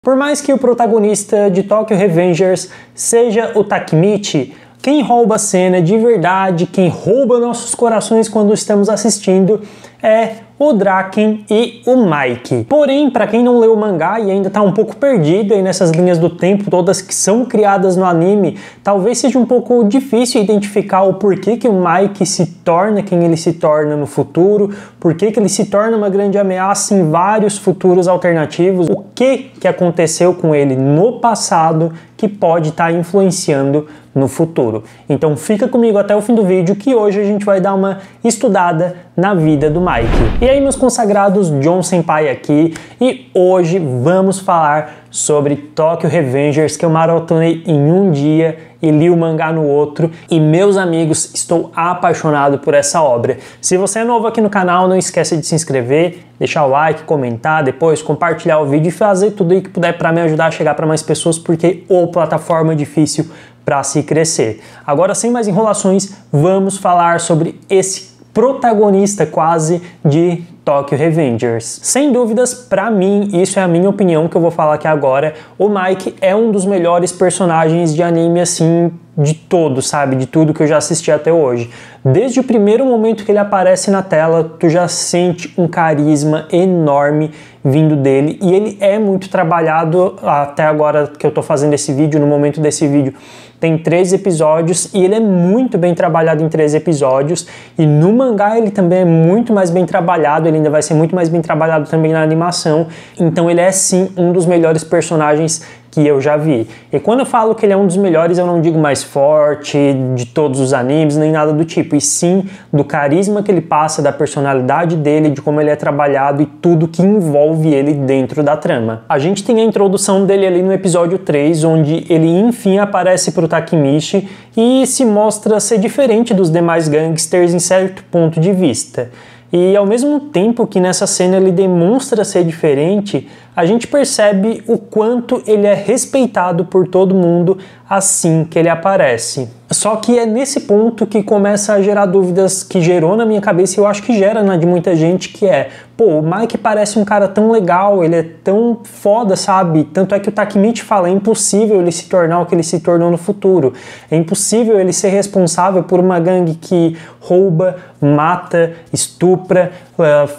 Por mais que o protagonista de Tokyo Revengers seja o Takemichi, quem rouba a cena de verdade, quem rouba nossos corações quando estamos assistindo é o Draken e o Mike. Porém, para quem não leu o mangá e ainda está um pouco perdido aí nessas linhas do tempo todas que são criadas no anime, talvez seja um pouco difícil identificar o porquê que o Mike se torna quem ele se torna no futuro, porquê que ele se torna uma grande ameaça em vários futuros alternativos, o que aconteceu com ele no passado que pode estar influenciando no futuro. Então fica comigo até o fim do vídeo que hoje a gente vai dar uma estudada na vida do Mike. E aí, meus consagrados, John Senpai aqui, e hoje vamos falar sobre Tokyo Revengers, que eu maratonei em um dia e li o mangá no outro, e meus amigos, estou apaixonado por essa obra. Se você é novo aqui no canal, não esqueça de se inscrever, deixar o like, comentar, depois compartilhar o vídeo e fazer tudo aí que puder para me ajudar a chegar para mais pessoas, porque ou plataforma difícil para se crescer. Agora, sem mais enrolações, vamos falar sobre esse protagonista quase de Tokyo Revengers. Sem dúvidas, para mim, isso é a minha opinião que eu vou falar aqui agora, o Mike é um dos melhores personagens de anime, assim, de todos, sabe? De tudo que eu já assisti até hoje. Desde o primeiro momento que ele aparece na tela, tu já sente um carisma enorme vindo dele, e ele é muito trabalhado até agora que eu tô fazendo esse vídeo, no momento desse vídeo tem 13 episódios e ele é muito bem trabalhado em 13 episódios, e no mangá ele também é muito mais bem trabalhado, ele ainda vai ser muito mais bem trabalhado também na animação, então ele é sim um dos melhores personagens que eu já vi. E quando eu falo que ele é um dos melhores, eu não digo mais forte de todos os animes, nem nada do tipo, e sim do carisma que ele passa, da personalidade dele, de como ele é trabalhado e tudo que envolve ele dentro da trama. A gente tem a introdução dele ali no episódio 3, onde ele enfim aparece pro Takemichi e se mostra ser diferente dos demais gangsters em certo ponto de vista. E ao mesmo tempo que nessa cena ele demonstra ser diferente, a gente percebe o quanto ele é respeitado por todo mundo assim que ele aparece. Só que é nesse ponto que começa a gerar dúvidas, que gerou na minha cabeça e eu acho que gera na de muita gente, que é, pô, o Mike parece um cara tão legal, ele é tão foda, sabe? Tanto é que o Takemichi fala, é impossível ele se tornar o que ele se tornou no futuro. É impossível ele ser responsável por uma gangue que rouba, mata, estupra,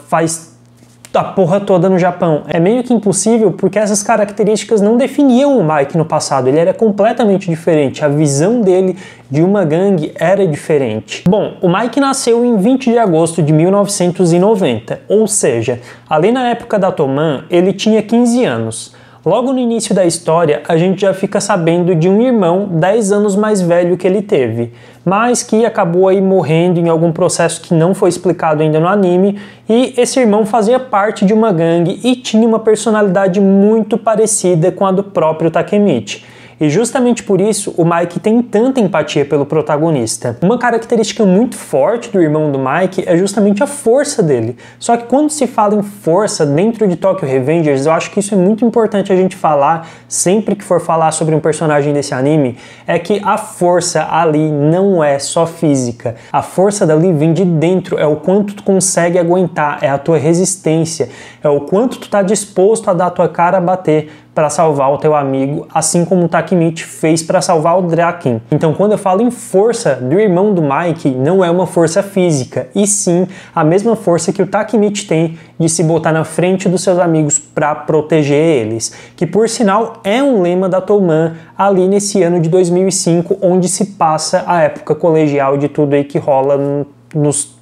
faz a porra toda no Japão. É meio que impossível porque essas características não definiam o Mike no passado, ele era completamente diferente, a visão dele de uma gangue era diferente. Bom, o Mike nasceu em 20 de agosto de 1990, ou seja, ali na época da Toman ele tinha 15 anos. Logo no início da história, a gente já fica sabendo de um irmão 10 anos mais velho que ele teve, mas que acabou aí morrendo em algum processo que não foi explicado ainda no anime, e esse irmão fazia parte de uma gangue e tinha uma personalidade muito parecida com a do próprio Takemichi. E justamente por isso o Mike tem tanta empatia pelo protagonista. Uma característica muito forte do irmão do Mike é justamente a força dele. Só que quando se fala em força dentro de Tokyo Revengers, eu acho que isso é muito importante a gente falar sempre que for falar sobre um personagem desse anime, é que a força ali não é só física. A força dali vem de dentro, é o quanto tu consegue aguentar, é a tua resistência, é o quanto tu tá disposto a dar a tua cara a bater para salvar o teu amigo, assim como o Takemichi fez para salvar o Draken. Então, quando eu falo em força do irmão do Mike, não é uma força física, e sim a mesma força que o Takemichi tem de se botar na frente dos seus amigos para proteger eles, que por sinal é um lema da Toman ali nesse ano de 2005, onde se passa a época colegial de tudo aí que rola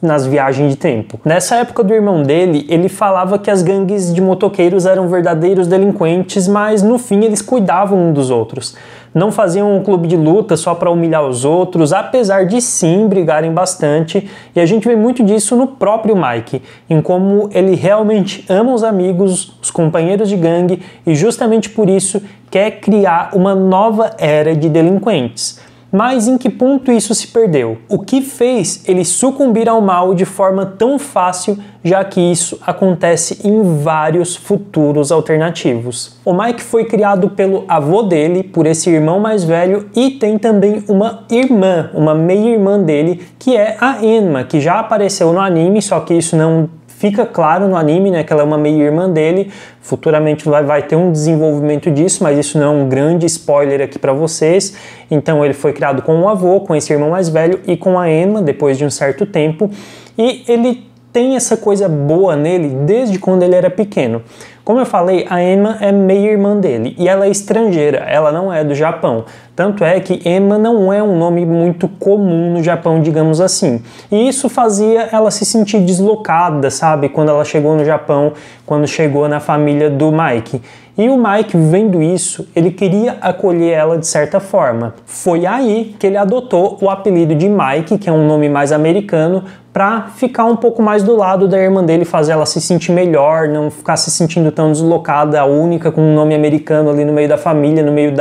nas viagens de tempo. Nessa época do irmão dele, ele falava que as gangues de motoqueiros eram verdadeiros delinquentes, mas no fim eles cuidavam um dos outros. Não faziam um clube de luta só para humilhar os outros, apesar de sim brigarem bastante, e a gente vê muito disso no próprio Mike, em como ele realmente ama os amigos, os companheiros de gangue, e justamente por isso quer criar uma nova era de delinquentes. Mas em que ponto isso se perdeu? O que fez ele sucumbir ao mal de forma tão fácil, já que isso acontece em vários futuros alternativos? O Mike foi criado pelo avô dele, por esse irmão mais velho, e tem também uma irmã, uma meia-irmã dele, que é a Enma, que já apareceu no anime, só que isso não fica claro no anime, né, que ela é uma meia-irmã dele. Futuramente vai ter um desenvolvimento disso, mas isso não é um grande spoiler aqui para vocês. Então ele foi criado com um avô, com esse irmão mais velho e com a Enma depois de um certo tempo. E ele tem essa coisa boa nele desde quando ele era pequeno. Como eu falei, a Enma é meia-irmã dele e ela é estrangeira, ela não é do Japão. Tanto é que Enma não é um nome muito comum no Japão, digamos assim. E isso fazia ela se sentir deslocada, sabe? Quando ela chegou no Japão, quando chegou na família do Mike. E o Mike, vendo isso, ele queria acolher ela de certa forma. Foi aí que ele adotou o apelido de Mike, que é um nome mais americano, para ficar um pouco mais do lado da irmã dele, fazer ela se sentir melhor, não ficar se sentindo tão deslocada, a única com um nome americano ali no meio da família, no meio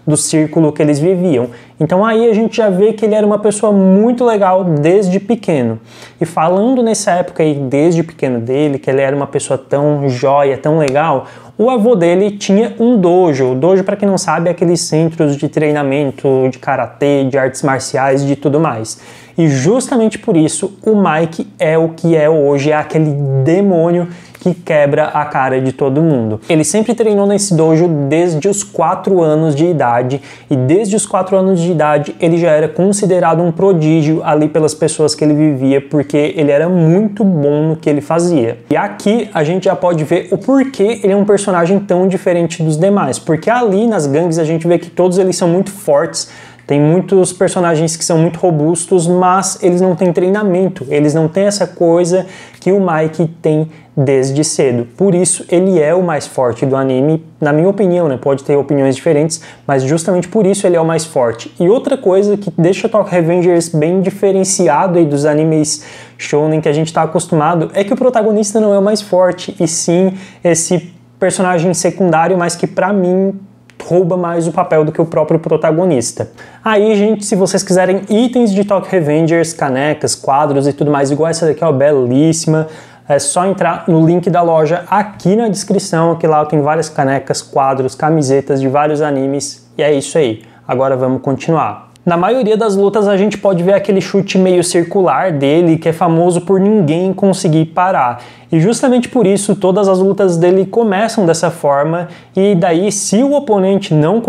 do círculo que eles viviam. Então aí a gente já vê que ele era uma pessoa muito legal desde pequeno. E falando nessa época aí, desde pequeno dele, que ele era uma pessoa tão jóia, tão legal, o avô dele tinha um dojo. O dojo, para quem não sabe, é aqueles centros de treinamento de karatê, de artes marciais, de tudo mais. E justamente por isso o Mike é o que é hoje, é aquele demônio que quebra a cara de todo mundo. Ele sempre treinou nesse dojo desde os 4 anos de idade, e desde os 4 anos de idade ele já era considerado um prodígio ali pelas pessoas que ele vivia, porque ele era muito bom no que ele fazia. E aqui a gente já pode ver o porquê ele é um personagem tão diferente dos demais, porque ali nas gangues a gente vê que todos eles são muito fortes. Tem muitos personagens que são muito robustos, mas eles não têm treinamento, eles não têm essa coisa que o Mike tem desde cedo. Por isso ele é o mais forte do anime, na minha opinião, né? Pode ter opiniões diferentes, mas justamente por isso ele é o mais forte. E outra coisa que deixa Tokyo Revengers bem diferenciado aí dos animes shounen que a gente está acostumado é que o protagonista não é o mais forte, e sim esse personagem secundário, mas que pra mim rouba mais o papel do que o próprio protagonista. Aí, gente, se vocês quiserem itens de Tokyo Revengers, canecas, quadros e tudo mais, igual essa daqui, ó, belíssima, é só entrar no link da loja aqui na descrição, que lá tem várias canecas, quadros, camisetas de vários animes, e é isso aí. Agora vamos continuar. Na maioria das lutas a gente pode ver aquele chute meio circular dele, que é famoso por ninguém conseguir parar. E justamente por isso todas as lutas dele começam dessa forma, e daí se o oponente não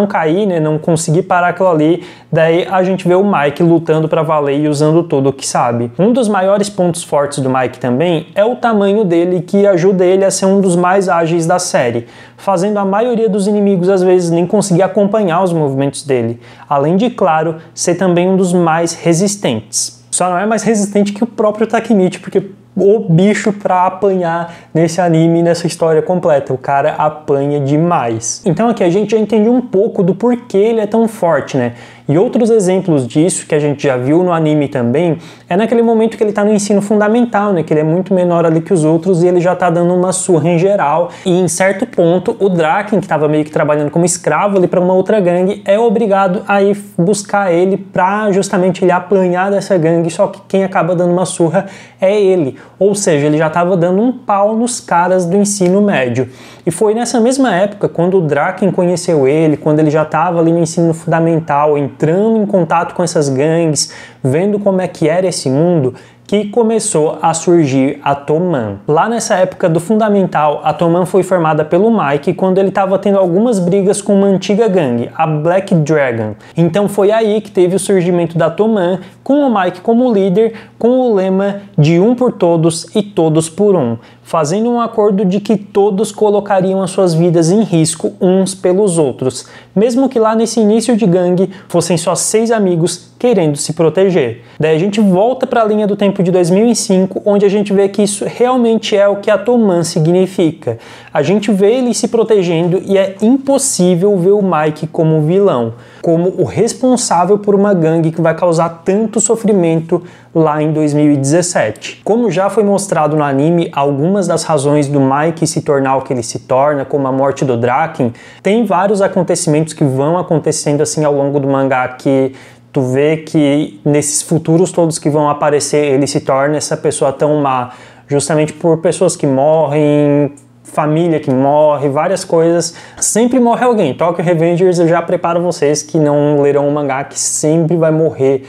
cair, né, não conseguir parar aquilo ali, daí a gente vê o Mike lutando pra valer e usando tudo o que sabe. Um dos maiores pontos fortes do Mike também é o tamanho dele, que ajuda ele a ser um dos mais ágeis da série, fazendo a maioria dos inimigos às vezes nem conseguir acompanhar os movimentos dele, além de, claro, ser também um dos mais resistentes. Só não é mais resistente que o próprio Takemichi, porque o bicho pra apanhar nesse anime, nessa história completa, o cara apanha demais. Então aqui a gente já entende um pouco do porquê ele é tão forte, né? E outros exemplos disso que a gente já viu no anime também é naquele momento que ele tá no ensino fundamental, né? Que ele é muito menor ali que os outros e ele já tá dando uma surra em geral. E em certo ponto, o Draken, que tava meio que trabalhando como escravo ali pra uma outra gangue, é obrigado a ir buscar ele pra justamente ele apanhar dessa gangue, só que quem acaba dando uma surra é ele. Ou seja, ele já tava dando um pau nos caras do ensino médio. E foi nessa mesma época, quando o Draken conheceu ele, quando ele já estava ali no ensino fundamental, entrando em contato com essas gangues, vendo como é que era esse mundo, que começou a surgir a Toman. Lá nessa época do fundamental, a Toman foi formada pelo Mike quando ele estava tendo algumas brigas com uma antiga gangue, a Black Dragon. Então foi aí que teve o surgimento da Toman, com o Mike como líder, com o lema de um por todos e todos por um, fazendo um acordo de que todos colocariam as suas vidas em risco uns pelos outros, mesmo que lá nesse início de gangue fossem só 6 amigos querendo se proteger. Daí a gente volta para a linha do tempo de 2005, onde a gente vê que isso realmente é o que a Toman significa. A gente vê ele se protegendo e é impossível ver o Mike como vilão, como o responsável por uma gangue que vai causar tanto sofrimento lá em 2017. Como já foi mostrado no anime, algumas das razões do Mike se tornar o que ele se torna, como a morte do Draken, tem vários acontecimentos que vão acontecendo assim ao longo do mangá, que tu vê que nesses futuros todos que vão aparecer, ele se torna essa pessoa tão má, justamente por pessoas que morrem, família que morre, várias coisas. Sempre morre alguém. Tokyo Revengers, eu já preparo vocês que não lerão o mangá, que sempre vai morrer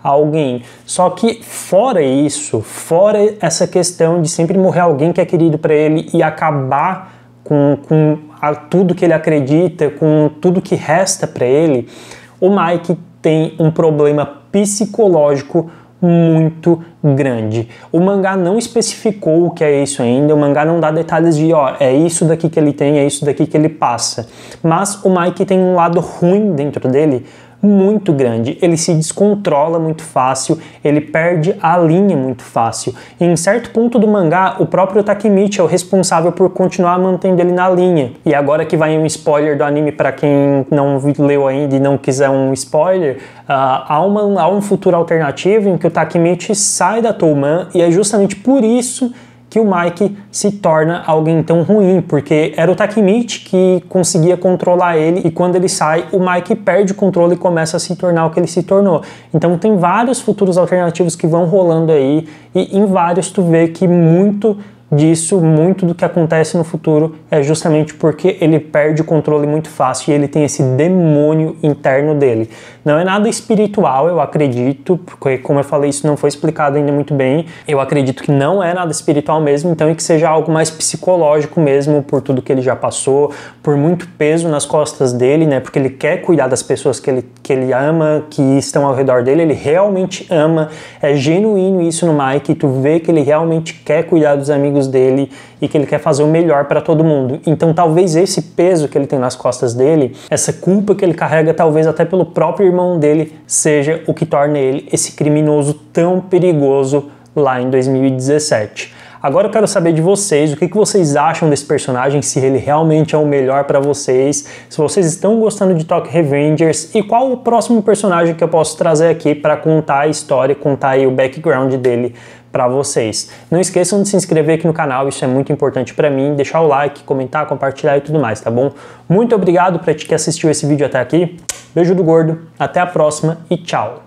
alguém. Só que fora isso, fora essa questão de sempre morrer alguém que é querido para ele e acabar com tudo que ele acredita, com tudo que resta para ele, o Mike tem um problema psicológico muito grande. O mangá não especificou o que é isso ainda, o mangá não dá detalhes de, ó, é isso daqui que ele tem, é isso daqui que ele passa. Mas o Mike tem um lado ruim dentro dele muito grande, ele se descontrola muito fácil, ele perde a linha muito fácil. E em certo ponto do mangá, o próprio Takemichi é o responsável por continuar mantendo ele na linha. E agora que vai um spoiler do anime para quem não leu ainda e não quiser um spoiler, há um futuro alternativo em que o Takemichi sai da Toman e é justamente por isso que o Mike se torna alguém tão ruim, porque era o Takemichi que conseguia controlar ele e quando ele sai, o Mike perde o controle e começa a se tornar o que ele se tornou. Então tem vários futuros alternativos que vão rolando aí e em vários tu vê que muito disso, muito do que acontece no futuro é justamente porque ele perde o controle muito fácil e ele tem esse demônio interno dele. Não é nada espiritual, eu acredito, porque como eu falei, isso não foi explicado ainda muito bem. Eu acredito que não é nada espiritual mesmo, então é que seja algo mais psicológico mesmo, por tudo que ele já passou, por muito peso nas costas dele, né? Porque ele quer cuidar das pessoas que ele ama, que estão ao redor dele, ele realmente ama, é genuíno isso no Mike, tu vê que ele realmente quer cuidar dos amigos dele e que ele quer fazer o melhor para todo mundo. Então talvez esse peso que ele tem nas costas dele, essa culpa que ele carrega talvez até pelo próprio irmão dele, seja o que torna ele esse criminoso tão perigoso lá em 2017. Agora eu quero saber de vocês, o que vocês acham desse personagem, se ele realmente é o melhor para vocês, se vocês estão gostando de Tokyo Revengers e qual o próximo personagem que eu posso trazer aqui para contar a história, contar aí o background dele para vocês. Não esqueçam de se inscrever aqui no canal, isso é muito importante para mim, deixar o like, comentar, compartilhar e tudo mais, tá bom? Muito obrigado para ti que assistiu esse vídeo até aqui, beijo do gordo, até a próxima e tchau!